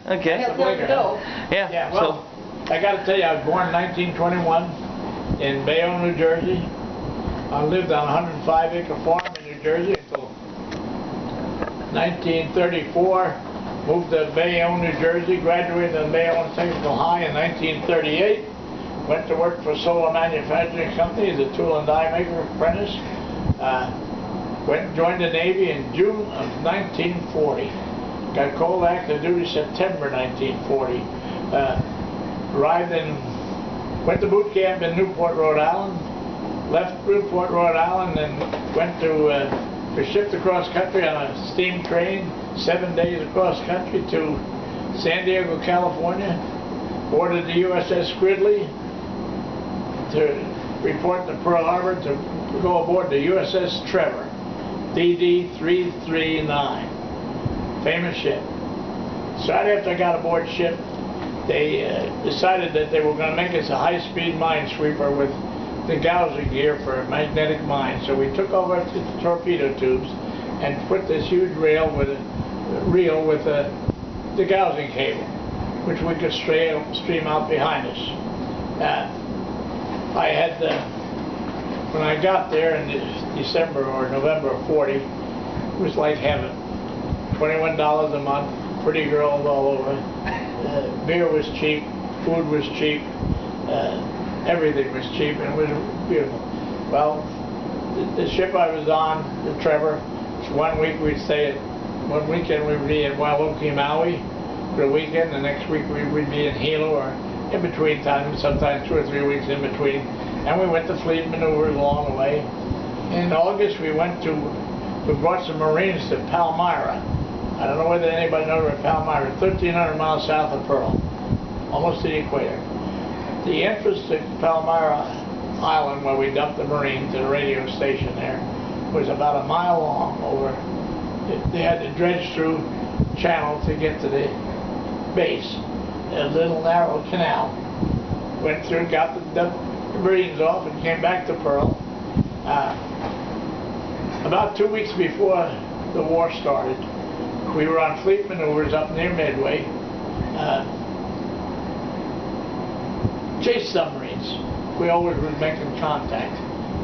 Okay. Yeah. Yeah. Well, I got to tell you, I was born in 1921 in Bayonne, New Jersey. I lived on a 105-acre farm in New Jersey until 1934. Moved to Bayonne, New Jersey. Graduated from Bayonne Technical High in 1938. Went to work for a solar manufacturing company as a tool and die maker apprentice. Went and joined the Navy in June of 1940. Got called active duty September 1940. Went to boot camp in Newport, Rhode Island. Left Newport, Rhode Island, and went to shipped across country on a steam train, 7 days across country to San Diego, California. Boarded the USS Gridley to report to Pearl Harbor to go aboard the USS Trevor, DD 339, famous ship. So right after I got aboard ship, they decided that they were going to make us a high-speed minesweeper with the gouging gear for magnetic mines. So we took over to the torpedo tubes and put this huge reel with the gouging cable, which we could stream out behind us. When I got there in December or November of 40, it was like heaven. $21 a month, pretty girls all over. Beer was cheap, food was cheap, everything was cheap, and it was beautiful. Well, the ship I was on, the Trevor, one weekend we'd be in Wailuki, Maui for a weekend. The next week we'd be in Hilo, or in between times, sometimes 2 or 3 weeks in between. And we went to fleet maneuvers along the way. In August we brought some Marines to Palmyra. I don't know whether anybody knows where Palmyra is, 1,300 miles south of Pearl, almost to the equator. The entrance to Palmyra Island, where we dumped the Marines at a radio station there, was about a mile long over. They had to dredge through channel to get to the base. A little narrow canal. Went through, got the Marines off, and came back to Pearl. About 2 weeks before the war started, we were on fleet maneuvers up near Midway. Chase submarines. We always were making contact.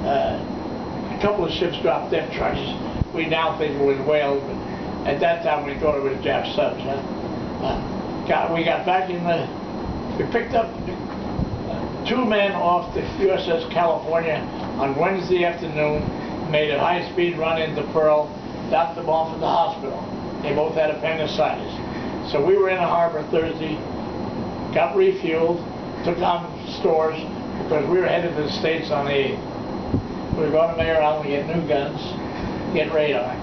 A couple of ships dropped depth charges. We now think it was whales, but at that time we thought it was Jap subs. We got back in we picked up 2 men off the USS California on Wednesday afternoon, made a high-speed run into Pearl, knocked them off at the hospital. They both had appendicitis. So we were in the harbor Thursday, got refueled, took on stores, because we were headed to the States on the 8th. We were going to Mayor Island to get new guns, get radar.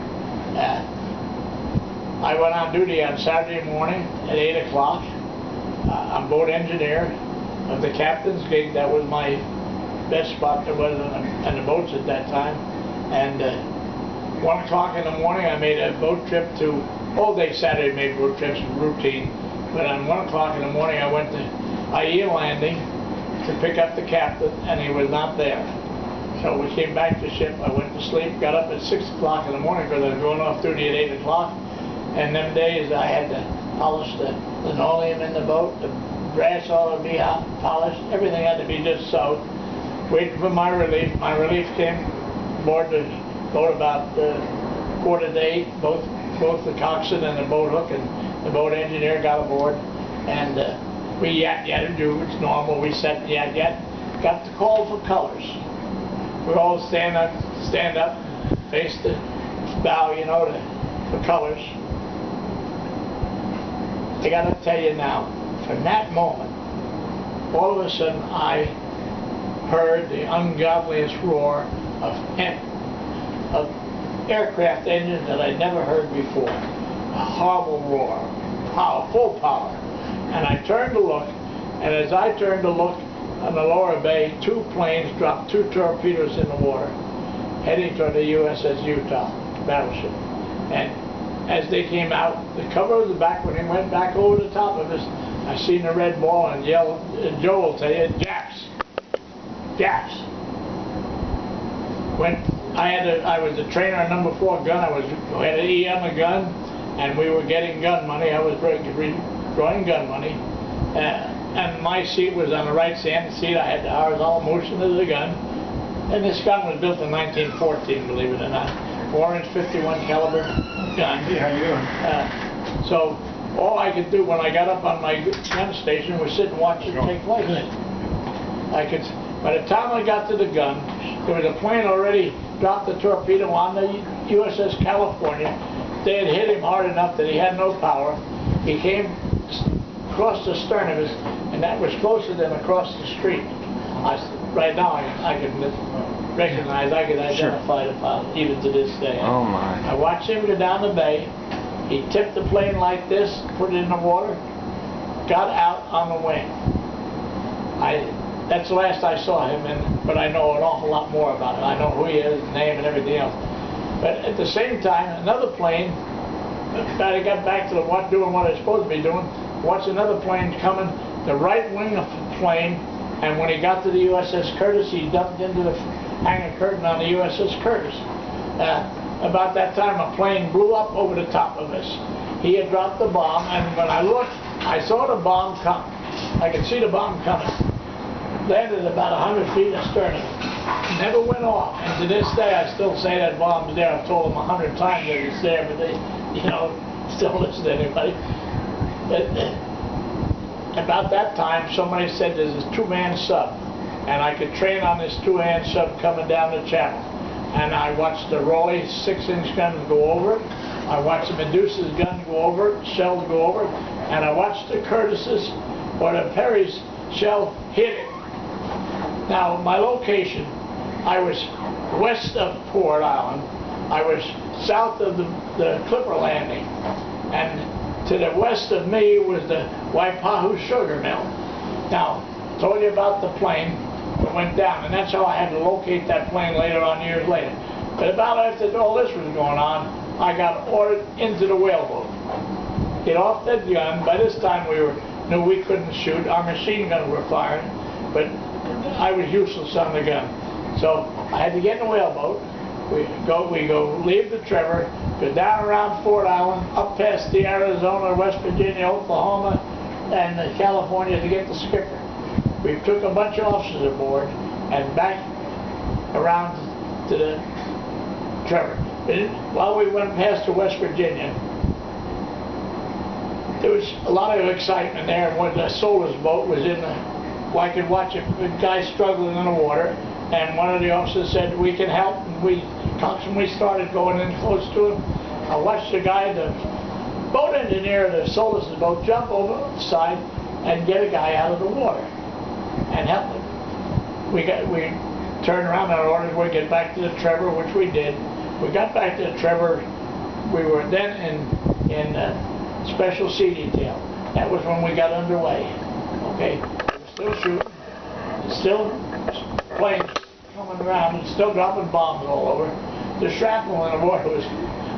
I went on duty on Saturday morning at 8 o'clock. I'm boat engineer of the captain's gig. That was my best spot there was on the boats at that time. And 1 o'clock in the morning, I made a boat trip to, all day Saturday made boat trips, routine. But on 1 o'clock in the morning, I went to IE landing to pick up the captain, and he was not there. So we came back to ship. I went to sleep, got up at 6 o'clock in the morning because I was going off duty at 8 o'clock. And them days I had to polish the linoleum in the boat, the brass all to be polished, everything had to be just sewed. Waiting for my relief. My relief came aboard the boat about 7:45, both the coxswain and the boat hook and the boat engineer got aboard. And we yat-yatted, do it's normal, we set yat-yat, got the call for colors. We all stand up, face the bow, you know, for colors. I got to tell you now, from that moment, all of a sudden I heard the ungodliest roar of aircraft engines that I'd never heard before. A horrible roar, full power. And I turned to look, and as I turned to look on the lower bay, 2 planes dropped 2 torpedoes in the water, heading toward the USS Utah battleship. And as they came out, the cover of the back, when they went back over the top of us, I seen the red ball and yelled, and Joe will tell you, Japs. Japs. I was a trainer on number 4 gun. I had an E on the gun. and we were getting gun money. I was drawing gun money, and my seat was on the right-hand seat. I had the horizontal motion of the gun, and this gun was built in 1914, believe it or not. 4-inch 51 caliber gun. Hey, how you doing? So all I could do when I got up on my gun station was sit and watch it take place. By the time I got to the gun, there was a plane already dropped the torpedo on the USS California. They had hit him hard enough that he had no power. He came across the stern of us, and that was closer than across the street. Right now, I can recognize, I can identify the pilot, even to this day. Oh my. I watched him go down the bay. He tipped the plane like this, put it in the water, got out on the wing. That's the last I saw him, but I know an awful lot more about him. I know who he is, his name, and everything else. But at the same time, another plane, I got back to doing what I was supposed to be doing, watched another plane coming, the right wing of the plane, and when he got to the USS Curtis, he dumped into the hangar curtain on the USS Curtis. About that time, a plane blew up over the top of us. He had dropped the bomb, and when I looked, I saw the bomb come. I could see the bomb coming. Landed about 100 feet astern of it. Never went off. And to this day, I still say that bomb's there. I've told them 100 times that it's there, but they, still listen to anybody. But about that time, somebody said there's a two-man sub, and I could train on this two-man sub coming down the channel. And I watched the Raleigh 6-inch gun go over it. I watched the Medusa's gun go over it, shells go over it, and I watched the Curtis's or the Perry's shell hit it. Now, my location, I was west of Port Island. I was south of the Clipper landing. And to the west of me was the Waipahu sugar mill. Now, I told you about the plane that went down, and that's how I had to locate that plane later on, years later. But about after all this was going on, I got ordered into the whaleboat. Get off that gun. By this time we knew we couldn't shoot. Our machine guns were firing, but I was useless on the gun. So I had to get in the whaleboat. We go leave the Trevor, go down around Fort Island, up past the Arizona, West Virginia, Oklahoma, and California to get the skipper. We took a bunch of officers aboard and back around to the Trevor. While we went past to West Virginia, there was a lot of excitement there. When the Solar's boat was in I could watch a guy struggling in the water, and one of the officers said, "We can help." And we started going in close to him. I watched the guy, the boat engineer of the Solar's boat, jump over the side and get a guy out of the water and help him. We turned around and ordered we get back to the Trevor, which we did. We got back to the Trevor. We were then in Special Sea Detail. That was when we got underway. Okay, still shooting, still planes coming around, and still dropping bombs all over. The shrapnel in the water was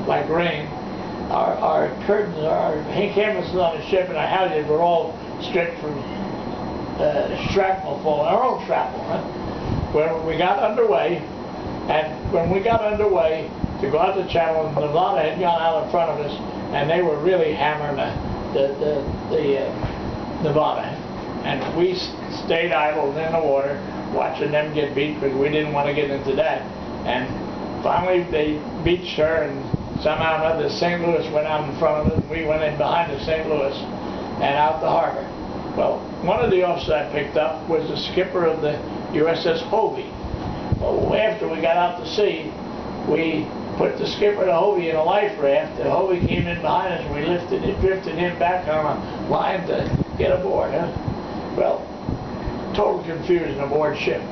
like rain. Our curtains, our canvases on the ship and our houses were all stripped from shrapnel falling, our own shrapnel. When we got underway, to go out the channel, Nevada had gone out in front of us, and they were really hammering the Nevada. And we stayed idle in the water, watching them get beat, because we didn't want to get into that. And finally they beached her, and somehow or other St. Louis went out in front of us, and we went in behind the St. Louis and out the harbor. Well, one of the officers I picked up was the skipper of the USS Hovey. Well, after we got out to sea, we put the skipper of the Hovey in a life raft. The Hovey came in behind us, and we drifted him back on a line to get aboard. Well, total confusion aboard ship.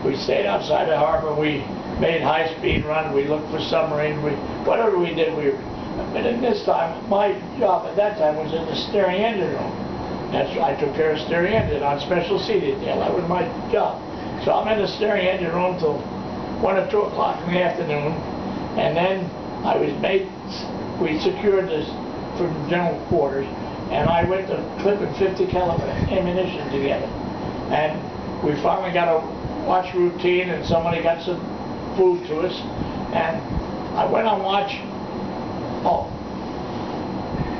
We stayed outside the harbor. We made high-speed run. We looked for submarines. Whatever we did, but in this time, my job at that time was in the steering engine room. I took care of steering engine on Special Sea Detail. That was my job. So I'm in the steering engine room till 1 or 2 o'clock in the afternoon, and then we secured this from general quarters, and I went to clipping 50 caliber ammunition together. And we finally got a watch routine, and somebody got some food to us, and I went on watch. Oh,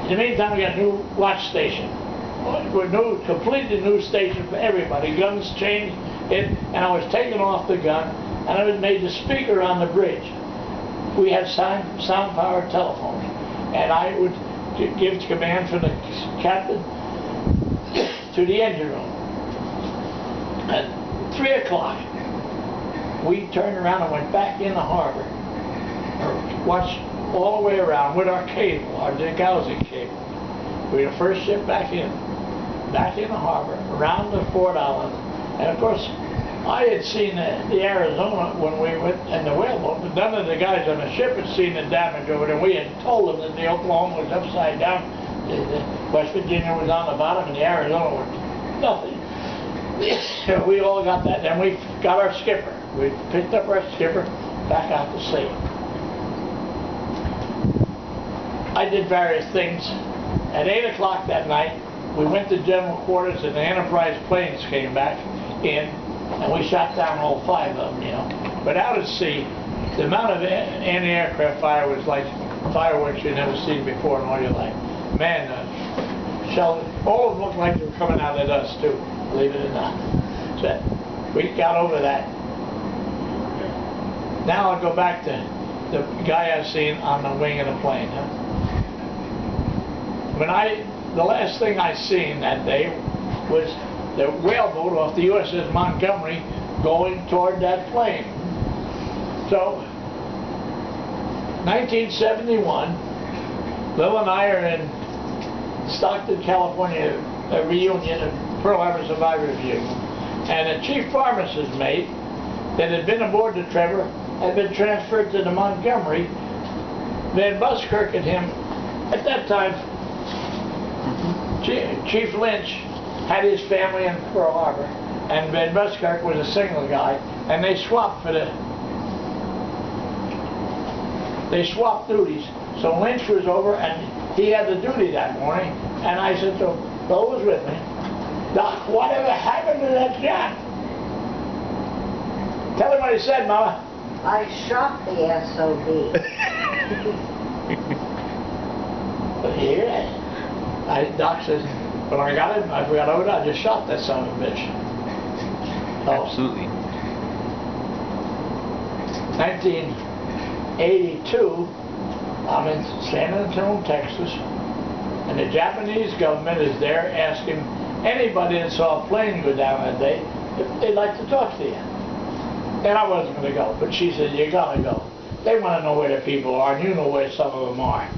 In the meantime, we got a new watch station. A completely new station for everybody. Guns changed it, and I was taken off the gun, and I was made the speaker on the bridge. We had sound power telephones, and I would give command from the captain to the engine room. At 3 o'clock, we turned around and went back in the harbor. Watched all the way around with our cable, our dowsing cable. We were the first ship back in the harbor, around the Fort Island. And of course, I had seen the Arizona when we went in the whaleboat, but none of the guys on the ship had seen the damage over there. We had told them that the Oklahoma was upside down, the West Virginia was on the bottom, and the Arizona was nothing. We all got that, and we got our skipper. We picked up our skipper back out to sea. I did various things. At 8 o'clock that night, we went to general quarters, and the Enterprise planes came back in, and we shot down all 5 of them, you know. But out at sea, the amount of anti-aircraft fire was like fireworks you've never seen before in all your life. Man, all of them looked like they were coming out at us too, believe it or not. So we got over that. Now I'll go back to the guy I seen on the wing of the plane. The last thing I seen that day was the whaleboat off the USS Montgomery going toward that plane. So, 1971, Lil and I are in Stockton, California, a reunion of Pearl Harbor Survivors Review. And a chief pharmacist mate that had been aboard the Trevor had been transferred to the Montgomery. Van Buskirk and him, at that time, Chief Lynch had his family in Pearl Harbor, and Van Buskirk was a single guy, and they swapped duties. So Lynch was over, and he had the duty that morning, and I said to him, Bill was with me, Doc, whatever happened to that John? Tell him what he said, Mama. I shot the SOB. But you hear that? Doc says, when I got him, I forgot over it, I just shot that son of a bitch. So, absolutely. 1982, I'm in San Antonio, Texas, and the Japanese government is there asking anybody that saw a plane go down that day if they'd like to talk to you. And I wasn't going to go, but she said, you got to go. They want to know where the people are, and you know where some of them are.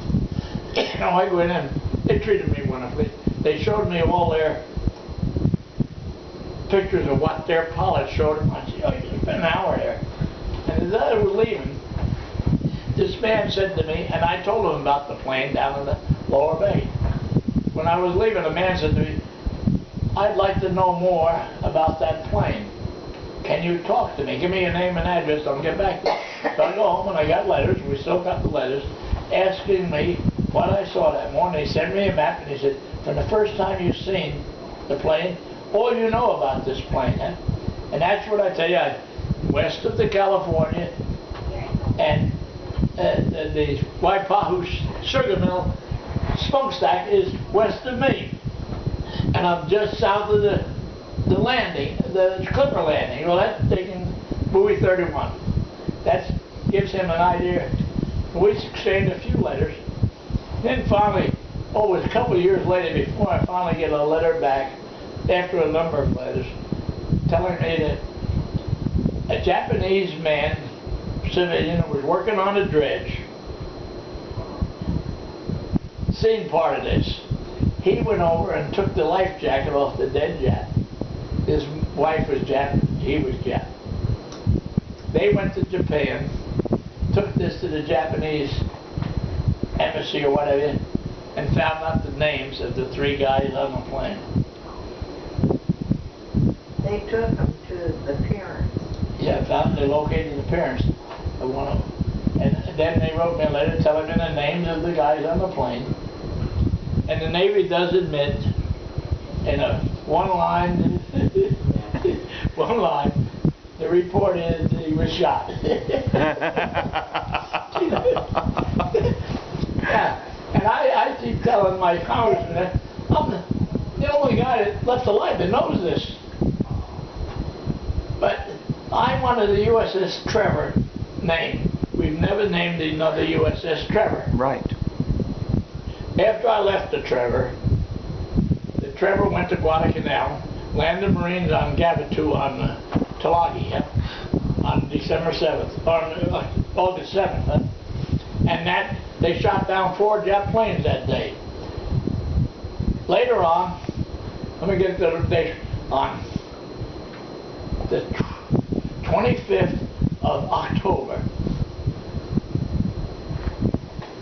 You know, I go in and they treated me wonderfully. They showed me all their pictures of what their pilots showed them. I said, oh, you spent an hour there. And as I was leaving, this man said to me, and I told him about the plane down in the lower bay. When I was leaving, the man said to me, I'd like to know more about that plane. Can you talk to me? Give me your name and address, I'll get back to you. So I go home and I got letters, we still got the letters, asking me what I saw that morning. He sent me a map and he said, from the first time you've seen the plane, all you know about this plane, huh? And that's what I tell you, west of the California, and the Waipahu sugar mill smokestack is west of me. And I'm just south of the landing, the clipper landing. Well, that's taking buoy 31. That gives him an idea. We exchanged a few letters. Then finally, it was a couple of years later before I finally get a letter back, after a number of letters, telling me that a Japanese man, civilian, was working on a dredge, seen part of this. He went over and took the life jacket off the dead Jap. His wife was Jap, he was Jap. They went to Japan, took this to the Japanese embassy or whatever, and found out the names of the 3 guys on the plane. They took them to the parents. Yeah, they located the parents of one of them. And then they wrote me a letter telling me the names of the guys on the plane. And the Navy does admit, in a one line, the report is that he was shot. Yeah. And I keep telling my congressman that I'm the only guy that left alive that knows this. But I'm under the USS Trevor name. We've never named another USS Trevor. Right. After I left the Trevor went to Guadalcanal, landed Marines on Gavitu on Tulagi on December 7th, or August 7th. And that they shot down 4 Jet planes that day. Later on, let me get the date, on the 25th of October,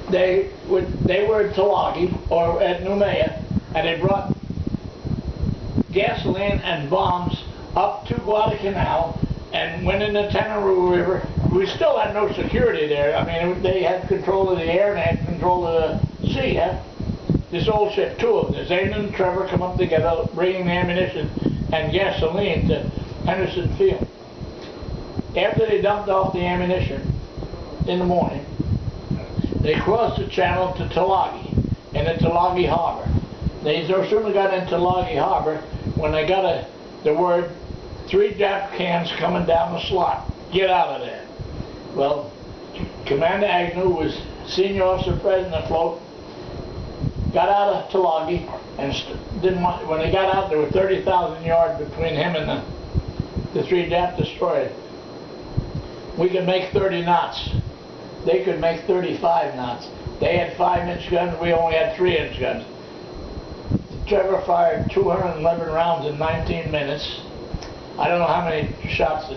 they were at Tulagi, or at Noumea, and they brought gasoline and bombs up to Guadalcanal and went in the Tenerife River. We still had no security there. I mean, they had control of the air and they had control of the sea. This old ship, 2 of them, Zane and Trevor, come up together, bringing the ammunition and gasoline to Henderson Field. After they dumped off the ammunition in the morning, they crossed the channel to Tulagi, in the Tulagi Harbor. They no sooner got into Tulagi Harbor when they got the word, 3 Jap cans coming down the slot. Get out of there. Well, Commander Agnew was senior officer president afloat, got out of Tulagi, and didn't want, when they got out, there were 30,000 yards between him and the 3 Jap destroyers. We could make 30 knots. They could make 35 knots. They had 5-inch guns, we only had 3-inch guns. Trevor fired 211 rounds in 19 minutes. I don't know how many shots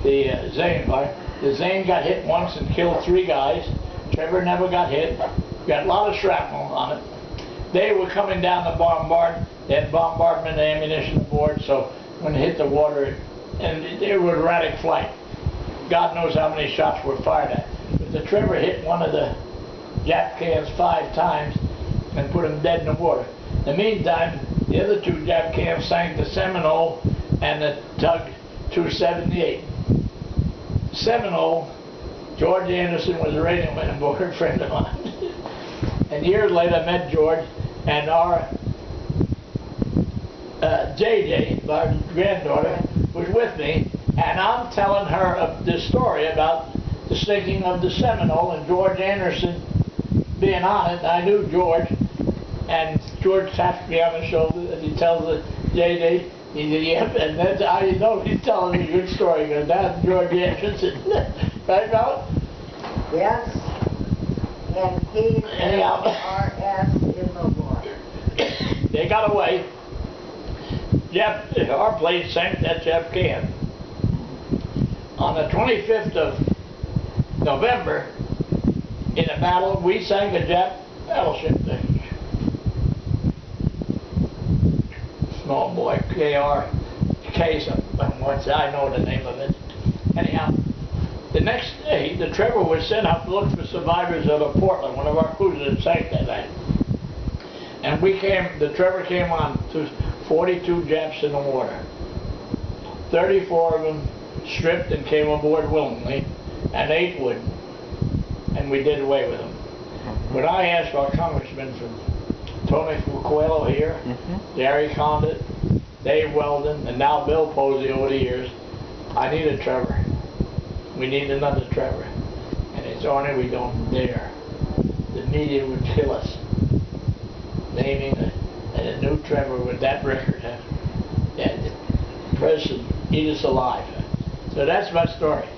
the Zane fired. The Zane got hit once and killed 3 guys. Trevor never got hit. Got a lot of shrapnel on it. They were coming down to bombard. They had bombardment ammunition aboard, so when they hit the water, and it was erratic flight. God knows how many shots were fired at. But the Trevor hit one of the Jap cans 5 times and put him dead in the water. In the meantime, the other 2 Jap cans sank the Seminole and the tug 278. Seminole, George Anderson was a radio man aboard, a friend of mine. And years later I met George, and our JJ, our granddaughter, was with me, and I'm telling her this story about the sinking of the Seminole and George Anderson being on it. And I knew George, and George taps me on the shoulder and he tells the JJ, he said, yep, and that's how you know he's telling me a good story, because that's George Anderson. Right, Val? Yes. And he Anyhow. RS in the water. They got away. Jeff, our plane sank that Jeff can. On the 25th of November, in a battle, we sank a Jap battleship thing. Small boy, KRK, I know the name of it. Anyhow, the next day, the Trevor was sent up to look for survivors out of Portland, one of our cruisers that sank that night. And the Trevor came on to 42 Japs in the water. 34 of them stripped and came aboard willingly, and 8 wouldn't. And we did away with them. When I asked our congressmen from Tony Fuquelo here, Gary Condit, Dave Weldon, and now Bill Posey over the years, I need a Trevor. We need another Trevor. And it's Arnie, we don't dare. The media would kill us. Naming a new Trevor with that record. And the press would eat us alive. So that's my story.